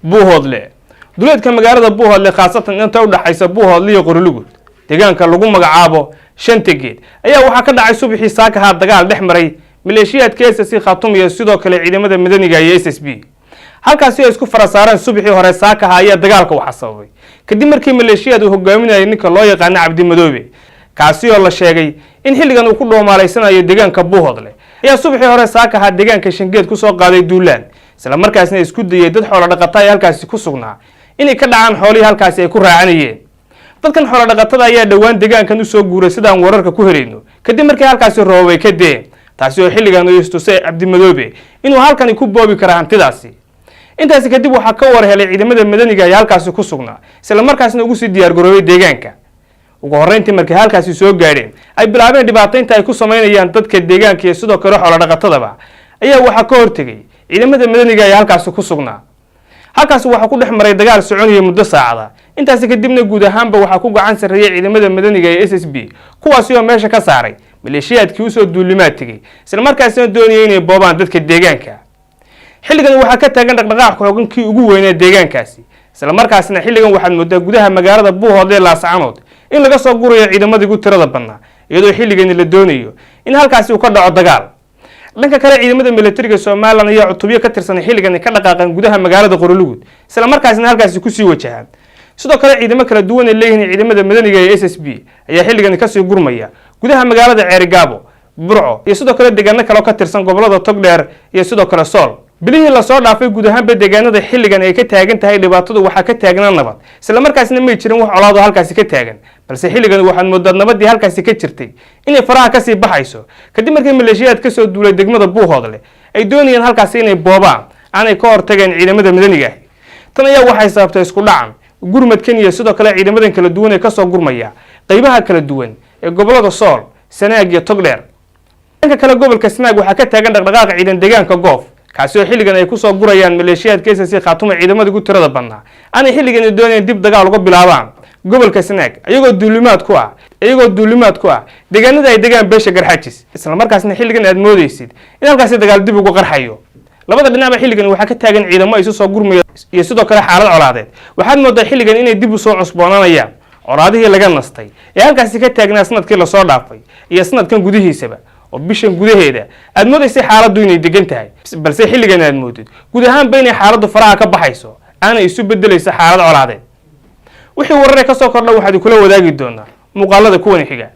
buuhoodle duleedka magaalada buuhoodle khaasatan inta u dhaxaysa buuhoodle iyo qorolugud deegaanka lagu magacaabo shanta geed ayaa waxaa ka dhacay subaxii saakaha dagaal dhex maray maleeshiyaadka SSB Khartoum iyo sidoo kale ciidamada madaniga iyo SSB halkaasi ay isku farasaareen subaxii hore saakaha ayaa dagaalka waxa sababay kadib markii maleeshiyadu hogaaminayay ninka loo yaqaan Cabdimadowe kaasi oo la sheegay in xilligan uu ku dhoomaaleysanayo deegaanka buuhoodle ayaa subaxii hore saakaha deegaanka shangeed ku soo qaaday duulaan isla markaasna isku dayay dad xoolo dhaqato ay halkaasi ku sugnaa inay ka dhacaan xoolihii halkaasi ay ku raacanayeen dadkan xoolo dhaqatada ayaa dhawaan deegaankan u soo guuray sidaan wararka ku helayno kadib markii halkaasi roobay ka deen taasi oo xilligan uu istusay Cabdimadowe inuu halkan ku boobi karo hantidaasi intaas kadib waxa ka war helay ciidamada madaniga ay halkaasi ku sugnaa isla markaasna ugu sii diyaar garoobay deegaanka ugu horeyntii markii halkaasi soo gaadheen ay bilaabeen dhibaataynta ay ku sameynayaan dadka deegaanka iyo sidoo kale xoolo dhaqatadaba ayaa waxa ka hortagay ciidamada madaniga ay halkaasi ku sugnaa halkaas waxa ku dhex maray dagaal soconaya muddo saacada intaas kadibna guud ahaanba waxa ku gacan sareeyay ciidamada madaniga ee SSB kuwaasi oo meesha ka saaray maleeshiyaadkii soo duulimaad tagay isla markaasna doonayay inay boobaan dadka deegaanka xilligan waxa ka taagan dhaqdhaqaaq xoogankii ugu weynaa deegaankaasi isla markaasna xilligan waxaad moodaa gudaha magaalada buuhoodle laasacanood in laga soo gurayo ciidamadii ugu tirada badnaa iyadoo xilligan la doonayo in halkaasi uu ka dhaco dagaal dhanka kale ciidamada militariga Soomaaliland ayaa cutubyo ka tirsan xilligan ka dhaqaaqan gudaha magaalada qorolugud isla markaasna halkaasi ku sii wajahaan sidoo kale ciidamo kala duwan ee leeyihiin ciidamada madaniga ee SSB ayaa xilligan ka sii gurmaya gudaha magaalada Ceerigaabo Burco iyo sidoo kale deegaano kale oo ka tirsan gobolada Togdheer iyo sidoo kale Sool bilihii la soo dhaafay guud ahaanba deegaanada xilligan ay ka taagan tahay dhibaatadu waxa ka taagnaa nabad isla markaasna ma jirin wax colaado halkaasi ka taagan balse xilligan waxaan moodaa nabadii halkaasi ka jirtay inay faraha ka sii baxayso kadib markii maleeshiyaad ka soo duulay degmada buuhoodle ay doonayaan halkaasi inay boobaan aanay ka hortageen ciidamada madaniga ah tan ayaa waxay sababtay isku dhacan gurmadkan iyo sidoo kale ciidamadan kala duwan ee ka soo gurmaya qaybaha kala duwan ee gobolada Sool Sanaag iyo Togdheer dhanka kale gobolka Sanaag waxa ka taagan dhaqdhaqaaq ciidan deegaanka goof kaasi oo xilligan ay ku soo gurayaan maleeshiyaadka SSB Khartoum ciidamada ugu tirada badnaa aanay xilligan doonayeen dib dagaal uga bilaabaan gobolka Sanaag ayagoo duulimaad ku ah deegaanada ay deegaan beesha garxajis isla markaasna xilligan aad moodaysid in halkaasi dagaal dib ugu qarxayo labada dhinac xilligan waxa ka taagan ciidamo ay soo gurmayaan iyo sidoo kale xaalad colaadeed waxaad moodaa xilligan inay dib u soo cusboonanayaan colaadihii laga nastay ee halkaasi ka taagnaa sanadkii la soo dhaafay iyo sanadkan gudihiisaba oo bishan gudaheeda aad moodaysay xaaladdu inay degan tahay balse xilligan aad moodid guud ahaanba inay xaaladdu faraha ka baxayso aanay isu bedelayso xaalad colaadeed wixii wararka ka soo kordha waxaad kula wadaagi doonaa muuqaalada kuwan xiga